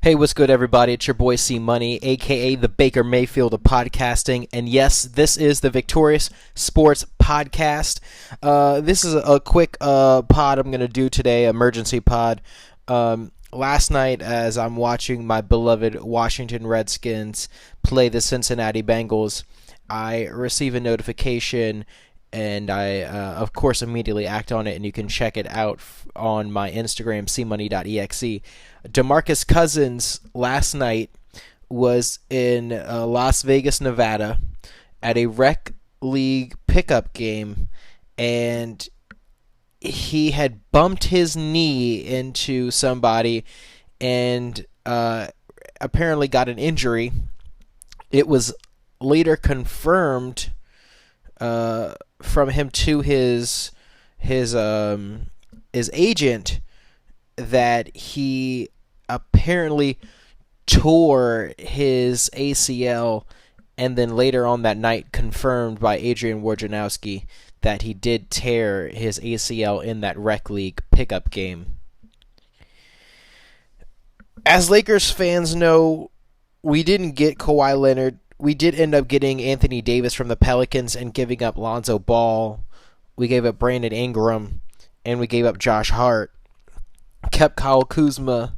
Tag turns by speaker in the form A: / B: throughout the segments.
A: Hey, what's good, everybody? It's your boy C Money, aka the Baker Mayfield of podcasting, and yes, this is the Victorious Sports Podcast. This is a quick pod I'm gonna do today, emergency pod. Last night, as I'm watching my beloved Washington Redskins play the Cincinnati Bengals, I receive a notification. And I, of course, immediately act on it, and you can check it out on my Instagram, cmoney.exe. DeMacrus Cousins last night was in Las Vegas, Nevada, at a rec league pickup game, and he had bumped his knee into somebody and apparently got an injury. It was later confirmed from him to his agent that he apparently tore his ACL, and then later on that night confirmed by Adrian Wojnarowski that he did tear his ACL in that rec league pickup game. As Lakers fans know, we didn't get Kawhi Leonard. We did end up getting Anthony Davis from the Pelicans and giving up Lonzo Ball. We gave up Brandon Ingram, and we gave up Josh Hart. Kept Kyle Kuzma,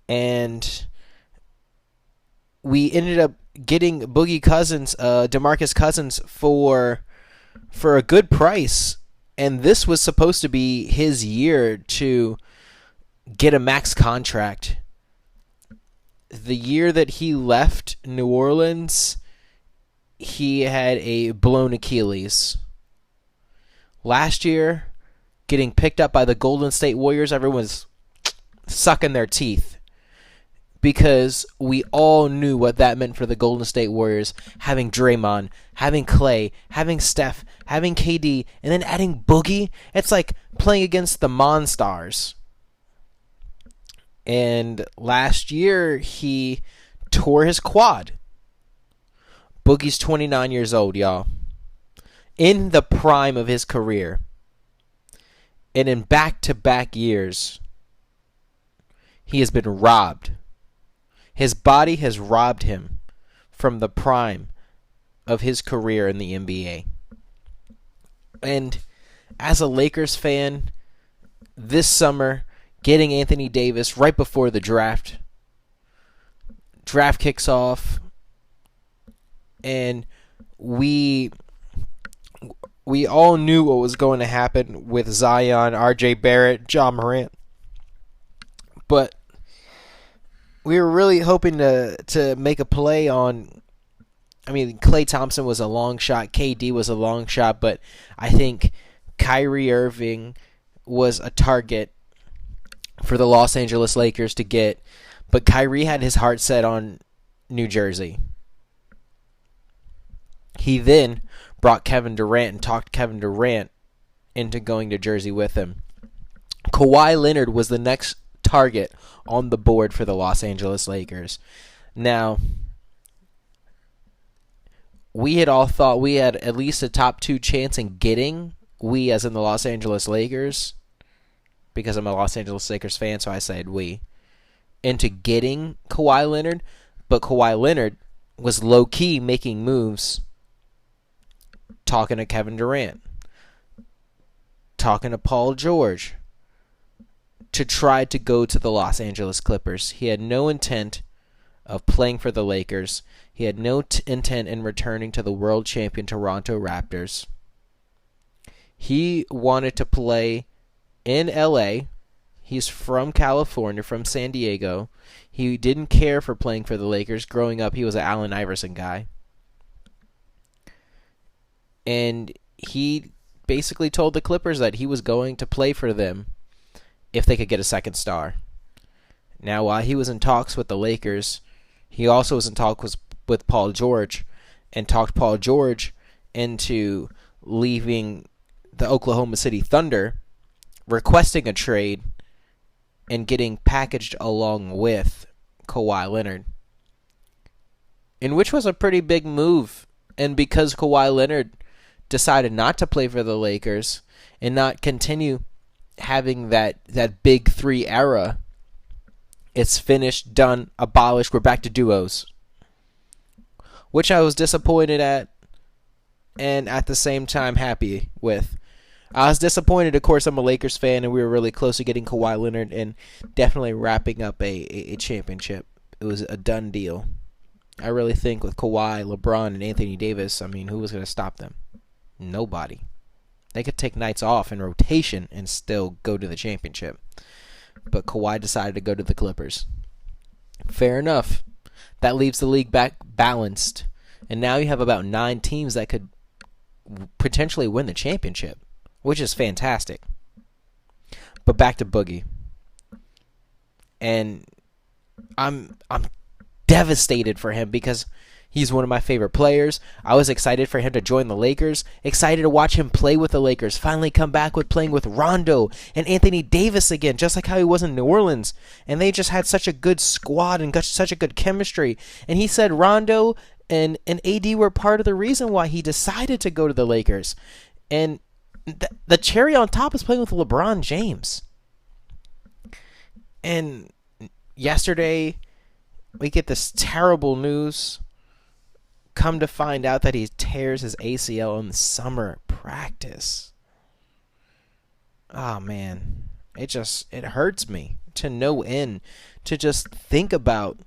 A: and we ended up getting DeMacrus Cousins for a good price. And this was supposed to be his year to get a max contract. The year that he left New Orleans, he had a blown Achilles. Last year, getting picked up by the Golden State Warriors, everyone's sucking their teeth because we all knew what that meant for the Golden State Warriors, having Draymond, having Clay, having Steph, having KD, and then adding Boogie. It's like playing against the Monstars. And last year, he tore his quad. Boogie's 29 years old, y'all. In the prime of his career. And in back-to-back years, he has been robbed. His body has robbed him from the prime of his career in the NBA. And as a Lakers fan, this summer, getting Anthony Davis right before the draft. Draft kicks off, and we all knew what was going to happen with Zion, R.J. Barrett, Ja Morant. But we were really hoping to make a play on... I mean, Klay Thompson was a long shot, KD was a long shot, but I think Kyrie Irving was a target for the Los Angeles Lakers to get, but Kyrie had his heart set on New Jersey. He then brought Kevin Durant and talked Kevin Durant into going to Jersey with him. Kawhi Leonard was the next target on the board for the Los Angeles Lakers. Now, we had all thought we had at least a top 2 chance in getting, we as in the Los Angeles Lakers, because I'm a Los Angeles Lakers fan, so I said we, into getting Kawhi Leonard, but Kawhi Leonard was low-key making moves, talking to Kevin Durant, talking to Paul George, to try to go to the Los Angeles Clippers. He had no intent of playing for the Lakers. He had no intent in returning to the world champion Toronto Raptors. He wanted to play in LA. He's from California, from San Diego. He didn't care for playing for the Lakers. Growing up, he was an Allen Iverson guy. And he basically told the Clippers that he was going to play for them if they could get a second star. Now, while he was in talks with the Lakers, he also was in talks with Paul George, and talked Paul George into leaving the Oklahoma City Thunder, requesting a trade, and getting packaged along with Kawhi Leonard. In which was a pretty big move. And because Kawhi Leonard decided not to play for the Lakers and not continue having that big 3 era, It's finished, done, abolished. We're back to duos, which I was disappointed at and at the same time happy with. I was disappointed, of course. I'm a Lakers fan, and we were really close to getting Kawhi Leonard and definitely wrapping up a championship. It was a done deal. I really think with Kawhi, LeBron, and Anthony Davis, I mean, who was going to stop them? Nobody. They could take nights off in rotation and still go to the championship. But Kawhi decided to go to the Clippers. Fair enough. That leaves the league back balanced. And now you have about 9 teams that could potentially win the championship, which is fantastic. But back to Boogie. And I'm devastated for him because he's one of my favorite players. I was excited for him to join the Lakers. Excited to watch him play with the Lakers. Finally come back with playing with Rondo and Anthony Davis again, just like how he was in New Orleans. And they just had such a good squad and got such a good chemistry. And he said Rondo and AD were part of the reason why he decided to go to the Lakers. And the cherry on top is playing with LeBron James. And yesterday, we get this terrible news. Come to find out that he tears his ACL in the summer practice. Oh, man. It hurts me to no end to just think about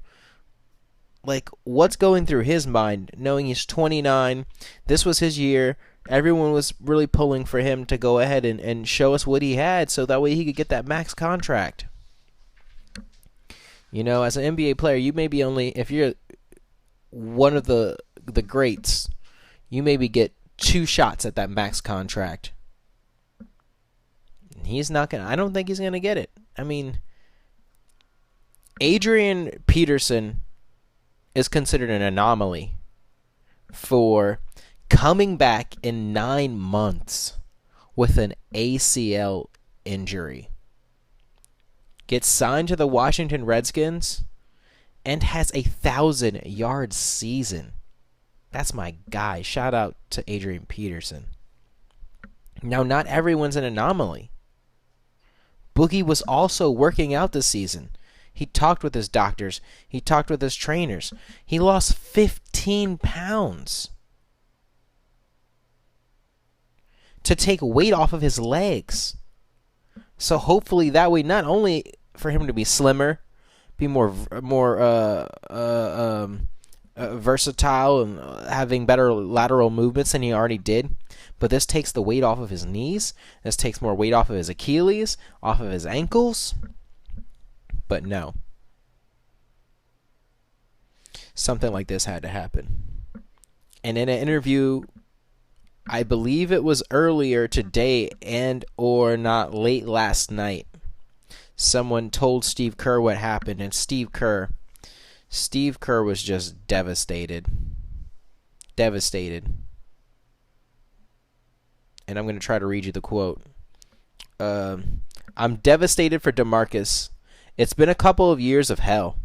A: like what's going through his mind, knowing he's 29. This was his year. Everyone was really pulling for him to go ahead and show us what he had so that way he could get that max contract. You know, as an NBA player, you maybe only, if you're one of the greats, you maybe get 2 shots at that max contract. He's not going to, I don't think he's going to get it. I mean, Adrian Peterson is considered an anomaly for coming back in 9 months with an ACL injury. Gets signed to the Washington Redskins and has a 1,000-yard season. That's my guy. Shout out to Adrian Peterson. Now, not everyone's an anomaly. Boogie was also working out this season. He talked with his doctors. He talked with his trainers. He lost 15 pounds to take weight off of his legs. So hopefully that way, not only for him to be slimmer, be more versatile and having better lateral movements than he already did, but this takes the weight off of his knees. This takes more weight off of his Achilles, off of his ankles. But no. Something like this had to happen. And in an interview, I believe it was earlier today and or not late last night, someone told Steve Kerr what happened, and Steve Kerr was just devastated. Devastated. And I'm going to try to read you the quote. I'm devastated for DeMarcus. It's been a couple of years of hell.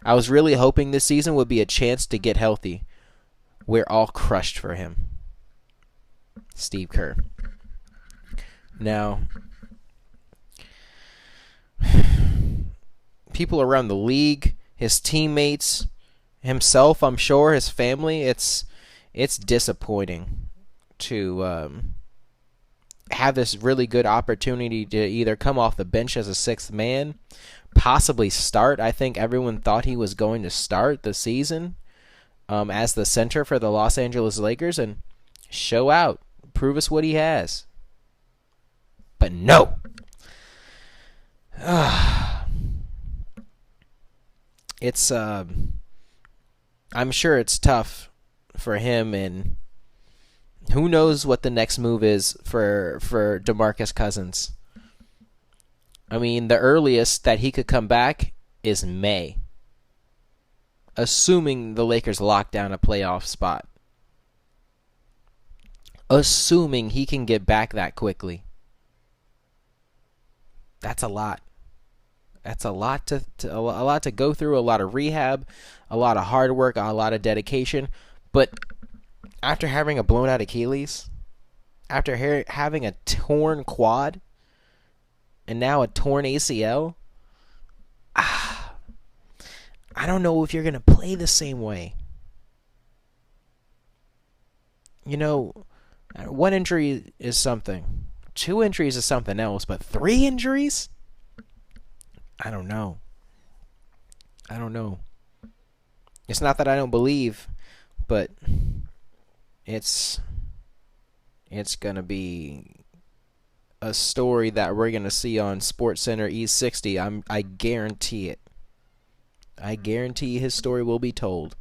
A: I was really hoping this season would be a chance to get healthy. We're all crushed for him. Steve Kerr. Now, people around the league, his teammates, himself, I'm sure, his family, it's disappointing to have this really good opportunity to either come off the bench as a 6th man, possibly start. I think everyone thought he was going to start the season as the center for the Los Angeles Lakers and show out, prove us what he has. But no. It's I'm sure it's tough for him, and who knows what the next move is for DeMacrus Cousins. I mean, the earliest that he could come back is May, assuming the Lakers lock down a playoff spot. Assuming he can get back that quickly. That's a lot. That's a lot to go through, a lot of rehab, a lot of hard work, a lot of dedication. But after having a blown out Achilles, after having a torn quad, and now a torn ACL, I don't know if you're going to play the same way. You know, one injury is something. 2 injuries is something else, but 3 injuries? I don't know. It's not that I don't believe, but it's going to be a story that we're going to see on SportsCenter E60. I guarantee it. I guarantee his story will be told.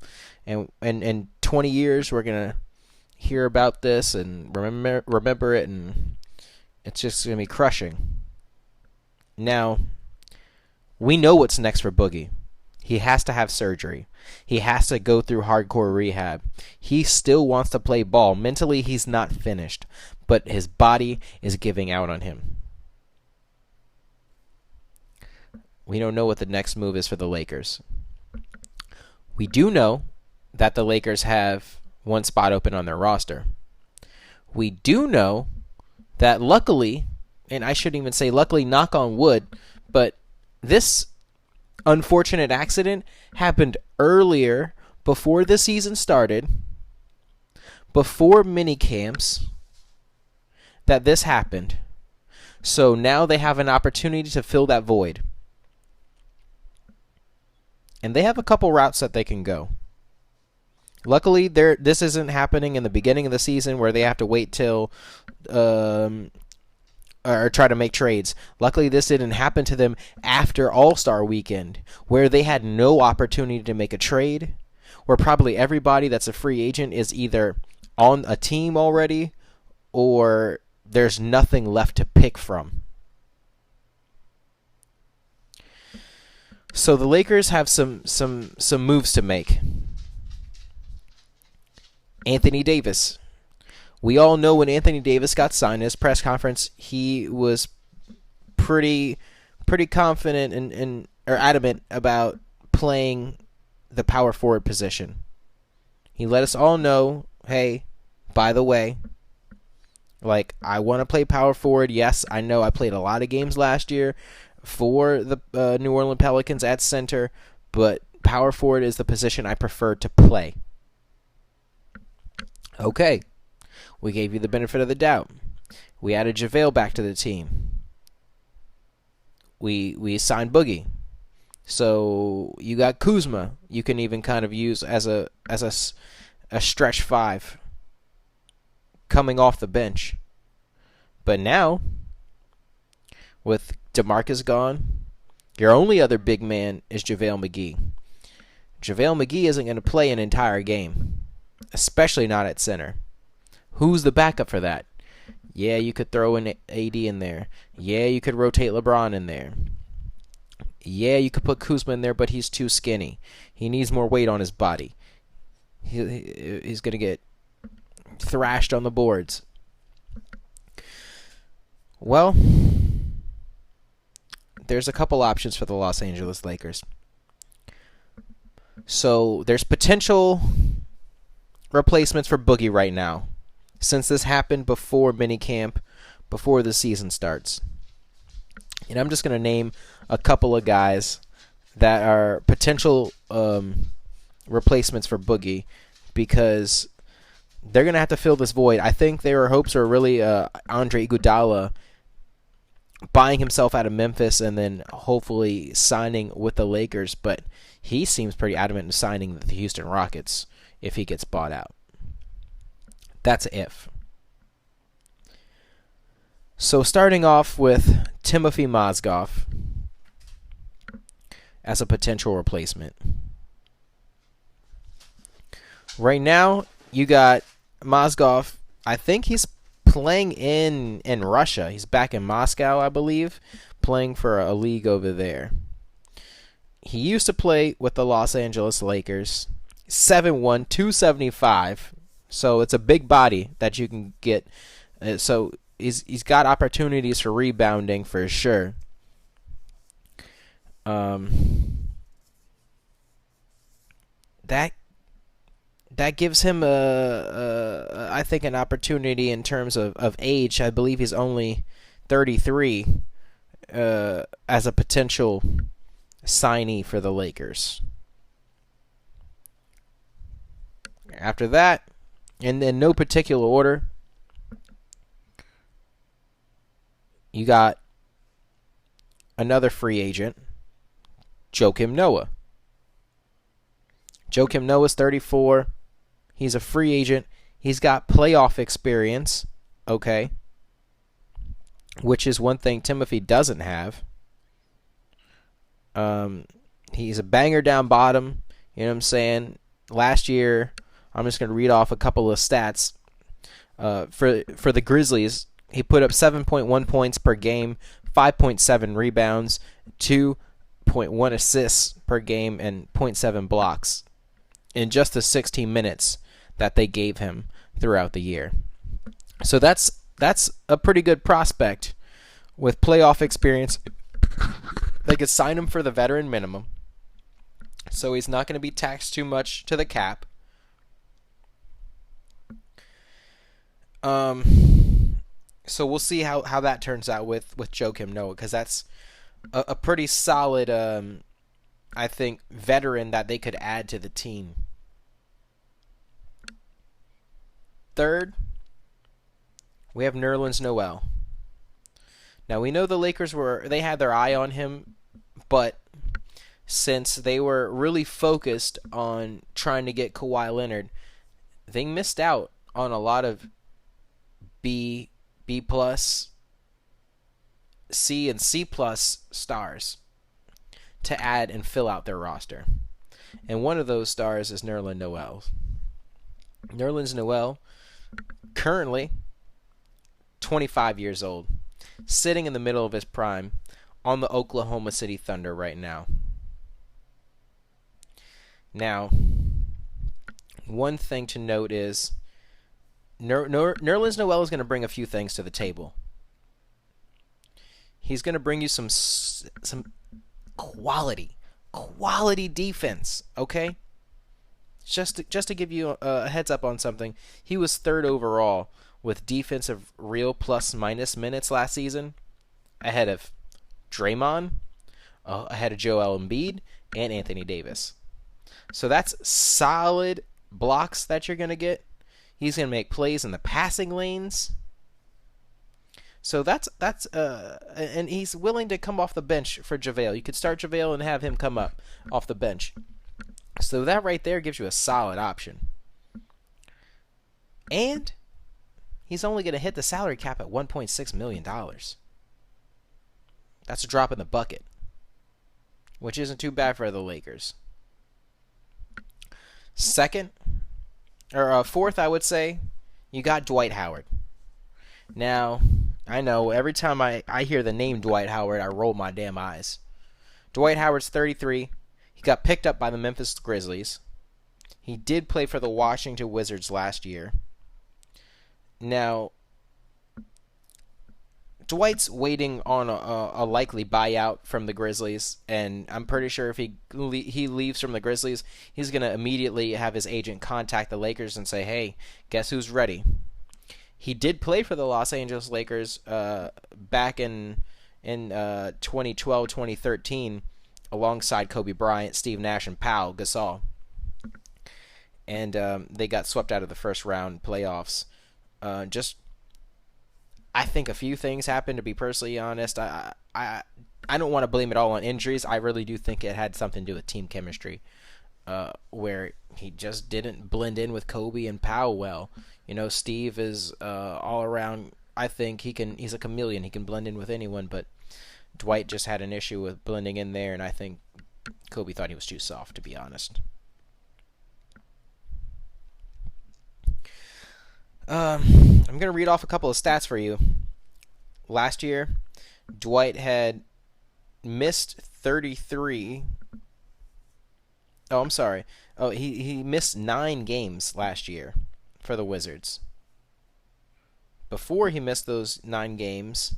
A: And in 20 years, we're going to hear about this and remember it, and it's just going to be crushing. Now, we know what's next for Boogie. He has to have surgery. He has to go through hardcore rehab. He still wants to play ball. Mentally, he's not finished, but his body is giving out on him. We don't know what the next move is for the Lakers. We do know that the Lakers have one spot open on their roster. We do know that luckily, and I shouldn't even say luckily, knock on wood, but this unfortunate accident happened earlier, before the season started, before mini camps, that this happened. So now they have an opportunity to fill that void. And they have a couple routes that they can go. Luckily, this isn't happening in the beginning of the season where they have to wait till or try to make trades. Luckily, this didn't happen to them after All-Star Weekend, where they had no opportunity to make a trade, where probably everybody that's a free agent is either on a team already or there's nothing left to pick from. So the Lakers have some moves to make. Anthony Davis. We all know when Anthony Davis got signed in his press conference, he was pretty confident and or adamant about playing the power forward position. He let us all know, hey, by the way, like, I want to play power forward. Yes, I know I played a lot of games last year for the New Orleans Pelicans at center, but power forward is the position I prefer to play. Okay. We gave you the benefit of the doubt. We added JaVale back to the team. We signed Boogie. So you got Kuzma. You can even kind of use as a stretch 5 coming off the bench. But now, with DeMarcus gone, your only other big man is JaVale McGee. JaVale McGee isn't going to play an entire game, especially not at center. Who's the backup for that? Yeah, you could throw an AD in there. Yeah, you could rotate LeBron in there. Yeah, you could put Kuzma in there, but he's too skinny. He needs more weight on his body. He's going to get thrashed on the boards. Well, there's a couple options for the Los Angeles Lakers. So there's potential replacements for Boogie right now, since this happened before minicamp, before the season starts. And I'm just going to name a couple of guys that are potential replacements for Boogie, because they're going to have to fill this void. I think their hopes are really Andre Iguodala buying himself out of Memphis and then hopefully signing with the Lakers, but he seems pretty adamant in signing the Houston Rockets if he gets bought out. That's if. So starting off with Timothy Mozgov as a potential replacement. Right now, you got Mozgov. I think he's playing in Russia. He's back in Moscow, I believe, playing for a league over there. He used to play with the Los Angeles Lakers. 7'1", 275. So it's a big body that you can get. So he's got opportunities for rebounding for sure. That gives him I think an opportunity in terms of age. I believe he's only 33 as a potential signee for the Lakers. After that, and in no particular order, you got another free agent, Joakim Noah. Joakim Noah's 34. He's a free agent. He's got playoff experience, okay, which is one thing Timothy doesn't have. He's a banger down bottom. You know what I'm saying? Last year, I'm just going to read off a couple of stats. For the Grizzlies, he put up 7.1 points per game, 5.7 rebounds, 2.1 assists per game, and 0.7 blocks in just the 16 minutes that they gave him throughout the year. So that's a pretty good prospect with playoff experience. They could sign him for the veteran minimum, so he's not going to be taxed too much to the cap. So we'll see how that turns out with Joakim Noah, because that's a pretty solid, I think, veteran that they could add to the team. Third, we have Nerlens Noel. Now, we know the Lakers they had their eye on him, but since they were really focused on trying to get Kawhi Leonard, they missed out on a lot of B+, C, and C+ stars to add and fill out their roster. And one of those stars is Nerlens Noel. Nerlens Noel, currently 25 years old, sitting in the middle of his prime on the Oklahoma City Thunder right now. Now, one thing to note is Nerlens Noel is going to bring a few things to the table. He's going to bring you some quality defense, okay? Just to give you a heads up on something, he was third overall with defensive real plus-minus minutes last season, ahead of Draymond, ahead of Joel Embiid, and Anthony Davis. So that's solid blocks that you're going to get. He's going to make plays in the passing lanes. So that's and he's willing to come off the bench for JaVale. You could start JaVale and have him come up off the bench. So that right there gives you a solid option. And he's only going to hit the salary cap at $1.6 million. That's a drop in the bucket, which isn't too bad for the Lakers. Fourth, I would say, you got Dwight Howard. Now, I know every time I hear the name Dwight Howard, I roll my damn eyes. Dwight Howard's 33. He got picked up by the Memphis Grizzlies. He did play for the Washington Wizards last year. Now, Dwight's waiting on a likely buyout from the Grizzlies, and I'm pretty sure if he leaves from the Grizzlies, he's going to immediately have his agent contact the Lakers and say, hey, guess who's ready? He did play for the Los Angeles Lakers back in 2012, 2013, alongside Kobe Bryant, Steve Nash, and Pau Gasol. And they got swept out of the first round playoffs. I think a few things happened, to be personally honest. I don't want to blame it all on injuries. I really do think it had something to do with team chemistry, where he just didn't blend in with Kobe and Pau well. You know, Steve is all around. I think he's a chameleon. He can blend in with anyone, but Dwight just had an issue with blending in there, and I think Kobe thought he was too soft, to be honest. I'm going to read off a couple of stats for you. Last year, Dwight had missed 33. Oh, I'm sorry. Oh, he missed 9 games last year for the Wizards. Before he missed those 9 games,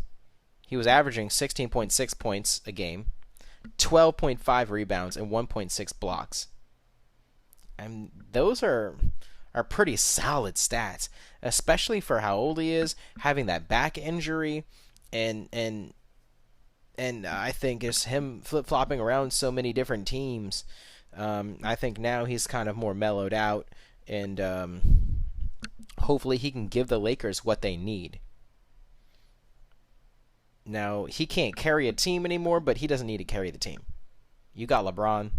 A: he was averaging 16.6 points a game, 12.5 rebounds, and 1.6 blocks. And those are pretty solid stats, especially for how old he is, having that back injury, and I think it's him flip-flopping around so many different teams. I think now he's kind of more mellowed out, and hopefully he can give the Lakers what they need. Now, he can't carry a team anymore, but he doesn't need to carry the team. You got LeBron,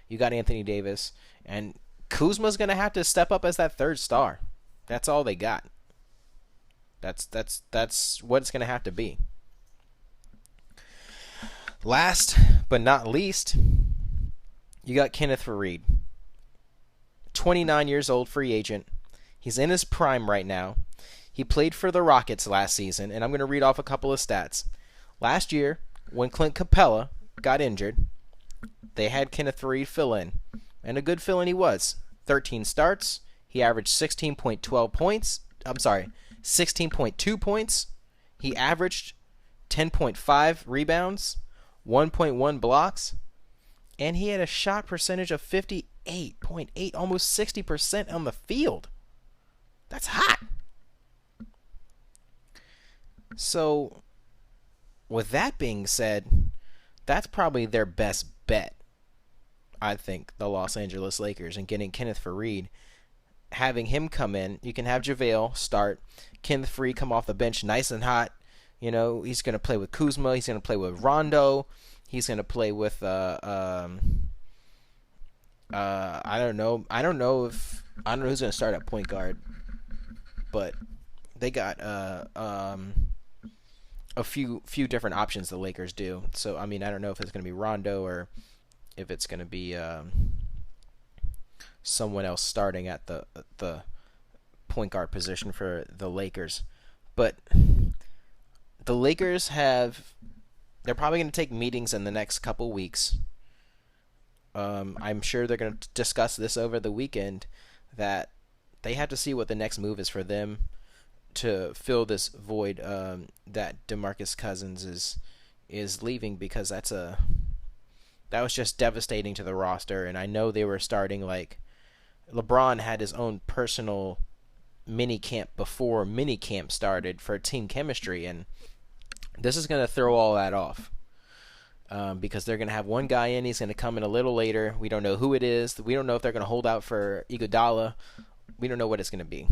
A: you got Anthony Davis, and Kuzma's going to have to step up as that third star. That's all they got. That's what it's going to have to be. Last but not least, you got Kenneth Faried. 29 years old, free agent. He's in his prime right now. He played for the Rockets last season, and I'm going to read off a couple of stats. Last year, when Clint Capella got injured, they had Kenneth Faried fill in, and a good fill-in he was. 13 starts. He averaged 16.2 points. He averaged 10.5 rebounds, 1.1 blocks, and he had a shot percentage of 58.8, almost 60% on the field. That's hot. So, with that being said, that's probably their best bet, I think, the Los Angeles Lakers, and getting Kenneth Faried. Having him come in, you can have JaVale start, Kenneth Faried come off the bench nice and hot. You know, he's going to play with Kuzma, he's going to play with Rondo, he's going to play with I don't know who's going to start at point guard, but they got a few different options the Lakers do. So I mean, I don't know if it's going to be Rondo or if it's going to be someone else starting at the point guard position for the Lakers. But the Lakers they're probably going to take meetings in the next couple weeks. I'm sure they're going to discuss this over the weekend, that they have to see what the next move is for them to fill this void that DeMacrus Cousins is leaving, because that was just devastating to the roster. And I know they were starting, like, LeBron had his own personal mini camp before mini camp started for team chemistry, and this is going to throw all that off. Because they're going to have one guy in, he's going to come in a little later. We don't know who it is. We don't know if they're going to hold out for Iguodala. We don't know what it's going to be.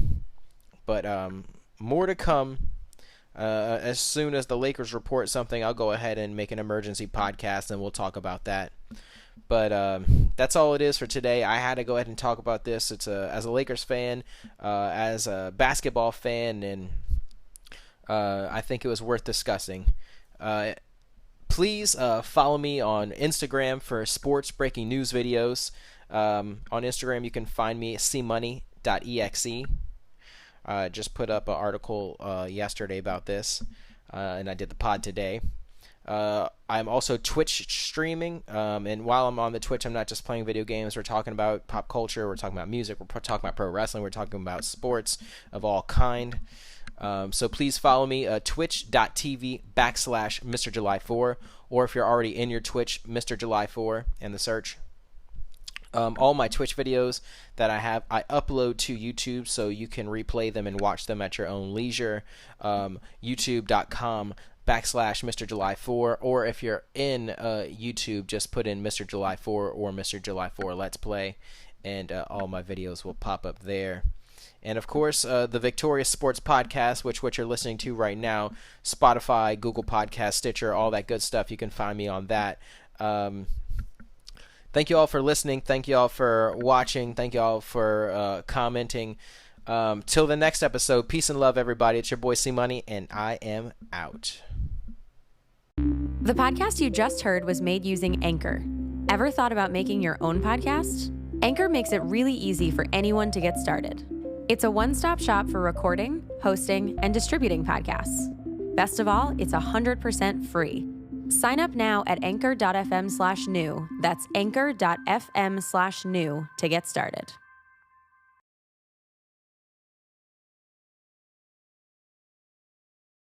A: But more to come. As soon as the Lakers report something, I'll go ahead and make an emergency podcast, and we'll talk about that. But that's all it is for today. I had to go ahead and talk about this. It's as a Lakers fan, as a basketball fan, and I think it was worth discussing. Please follow me on Instagram for sports breaking news videos. On Instagram, you can find me at cmoney.exe. Just put up an article yesterday about this, and I did the pod today. I'm also Twitch streaming, and while I'm on the Twitch, I'm not just playing video games. We're talking about pop culture, we're talking about music, we're talking about pro wrestling, we're talking about sports of all kind. So please follow me, twitch.tv/Mr. July 4, or if you're already in your Twitch, Mr. July 4 in the search. All my Twitch videos that I have, I upload to YouTube, so you can replay them and watch them at your own leisure. YouTube.com/Mr. July 4, or if you're in YouTube, just put in Mr. July 4 or Mr. July 4 Let's Play, and all my videos will pop up there. And of course, the Victorious Sports Podcast, which you're listening to right now, Spotify, Google Podcast, Stitcher, all that good stuff. You can find me on that. Thank you all for listening. Thank you all for watching. Thank you all for commenting. Till the next episode, peace and love, everybody. It's your boy C Money, and I am out.
B: The podcast you just heard was made using Anchor. Ever thought about making your own podcast? Anchor makes it really easy for anyone to get started. It's a one-stop shop for recording, hosting, and distributing podcasts. Best of all, it's 100% free. Sign up now at anchor.fm/new. That's anchor.fm/new to get started.